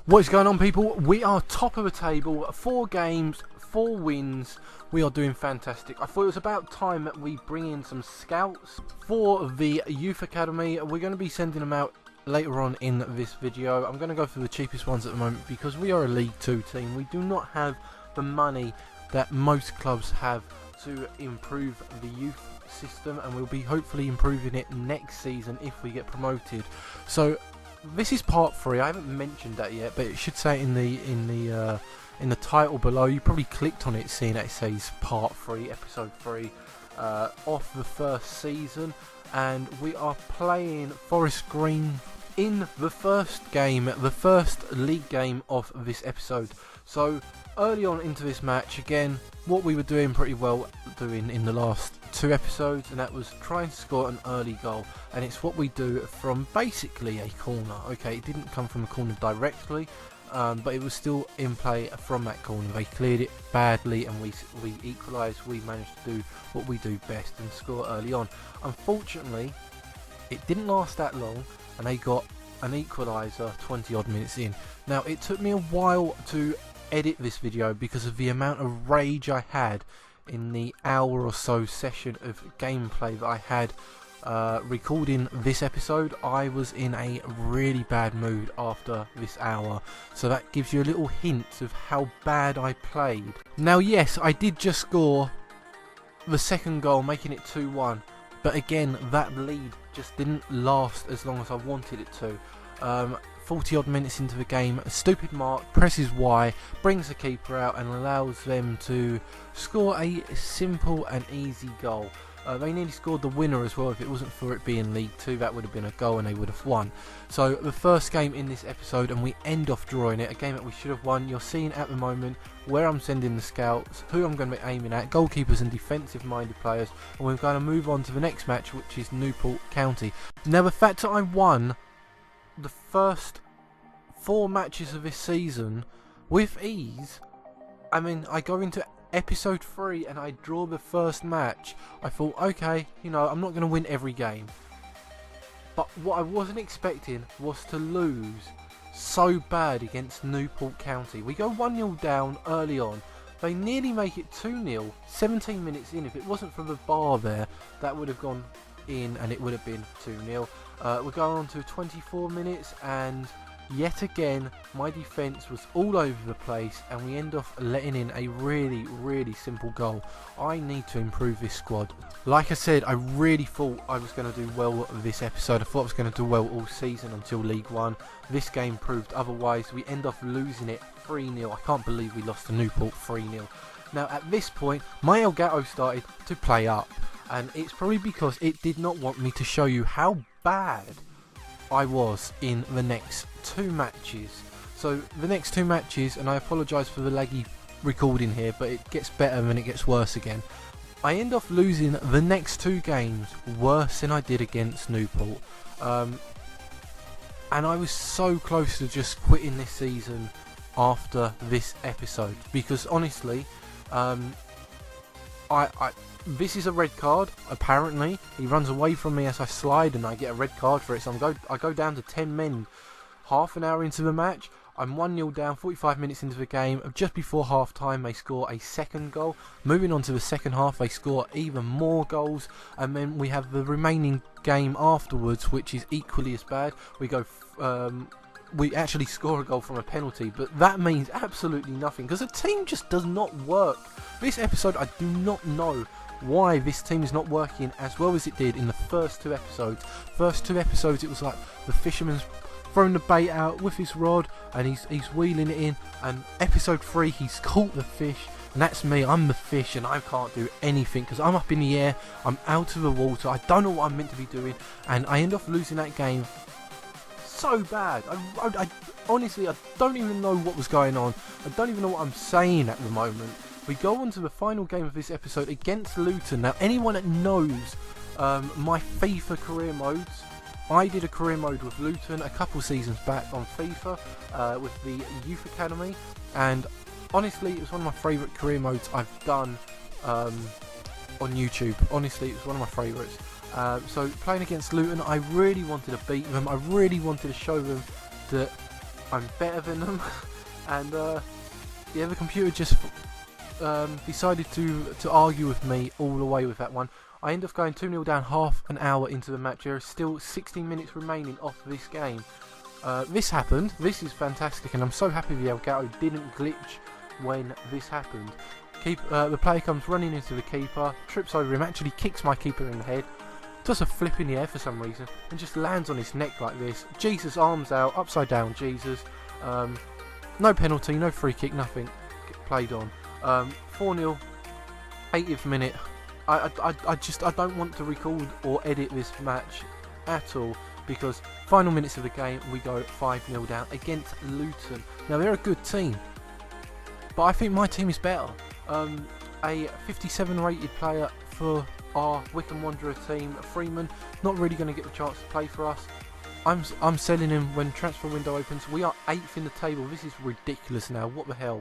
What is going on, people? We are top of the table, 4 games, 4 wins. We are doing fantastic. I thought it was about time that we bring in some scouts for the youth academy. We're going to be sending them out later on in this video. I'm going to go for the cheapest ones at the moment because we are a League 2 team. We do not have the money that most clubs have to improve the youth system, and we'll be hopefully improving it next season if we get promoted. So this is part 3. I haven't mentioned that yet, but it should say in the title below. You probably clicked on it seeing that it says part 3, episode 3 of the first season, and we are playing Forest Green in the first game, the first league game of this episode. So early on into this match, again, what we were doing pretty well doing in the last 2 episodes, and that was trying to score an early goal, and it's what we do from basically a corner. Okay, it didn't come from a corner directly, but it was still in play from that corner. They cleared it badly and we equalised. We managed to do what we do best and score early on. Unfortunately, it didn't last that long and they got an equaliser 20 odd minutes in. Now, it took me a while to edit this video because of the amount of rage I had in the hour or so session of gameplay that I had recording this episode. I was in a really bad mood after this hour, so that gives you a little hint of how bad I played. Now, yes, I did just score the second goal, making it 2-1, but again, that lead just didn't last as long as I wanted it to. 40 odd minutes into the game, a stupid mark presses Y, brings the keeper out and allows them to score a simple and easy goal. They nearly scored the winner as well. If it wasn't for it being League 2, that would have been a goal and they would have won. So the first game in this episode, and we end off drawing it, a game that we should have won. You're seeing at the moment where I'm sending the scouts, who I'm going to be aiming at, goalkeepers and defensive minded players, and we're going to move on to the next match, which is Newport County. Now, the fact that I won the first 4 matches of this season with ease, I mean, I go into episode 3 and I draw the first match. I thought, okay, you know, I'm not going to win every game, but what I wasn't expecting was to lose so bad against Newport County. We go 1-0 down early on. They nearly make it 2-0 17 minutes in. If it wasn't for the bar there, that would have gone in and it would have been 2-0. We're going on to 24 minutes and yet again my defence was all over the place and we end off letting in a really simple goal. I need to improve this squad. Like I said, I really thought I was going to do well this episode. I thought I was going to do well all season until League 1. This game proved otherwise. We end up losing it 3-0. I can't believe we lost to Newport 3-0. Now, at this point, my Elgato started to play up, and it's probably because it did not want me to show you how bad I was in the next 2 matches. So the next 2 matches, and I apologise for the laggy recording here, but it gets better and then it gets worse again. I end off losing the next 2 games worse than I did against Newport, and I was so close to just quitting this season after this episode, because honestly, this is a red card, apparently. He runs away from me as I slide and I get a red card for it. So I go down to 10 men half an hour into the match. I'm 1-0 down, 45 minutes into the game. Just before half time, they score a second goal. Moving on to the second half, they score even more goals. And then we have the remaining game afterwards, which is equally as bad. We actually score a goal from a penalty, but that means absolutely nothing because the team just does not work. This episode, I do not know why this team is not working as well as it did in the first 2 episodes. First 2 episodes, it was like the fisherman's thrown the bait out with his rod and he's wheeling it in, and episode 3 he's caught the fish, and that's me. I'm the fish and I can't do anything because I'm up in the air, I'm out of the water, I don't know what I'm meant to be doing, and I end up losing that game so bad. I honestly, I don't even know what was going on. I don't even know what I'm saying at the moment. We go on to the final game of this episode against Luton. Now, anyone that knows my FIFA career modes, I did a career mode with Luton a couple seasons back on FIFA with the Youth Academy, and honestly, it was one of my favourite career modes I've done on YouTube. Honestly, it was one of my favourites. So playing against Luton, I really wanted to beat them. I really wanted to show them that I'm better than them, and yeah, the computer just decided to argue with me all the way with that one. I end up going 2-0 down half an hour into the match. There is still 16 minutes remaining off this game. This happened. This is fantastic, and I'm so happy the Elgato didn't glitch when this happened. The player comes running into the keeper, trips over him, actually kicks my keeper in the head, does a flip in the air for some reason, and just lands on his neck like this. Jesus, arms out, upside down, Jesus. No penalty, no free kick, nothing played on. 4-0, 80th minute. I don't want to record or edit this match at all, because final minutes of the game we go 5-0 down against Luton. Now they're a good team, but I think my team is better. A 57 rated player for our Wycombe Wanderer team, Freeman, not really going to get the chance to play for us. I'm selling him when transfer window opens. We are 8th in the table. This is ridiculous now. What the hell?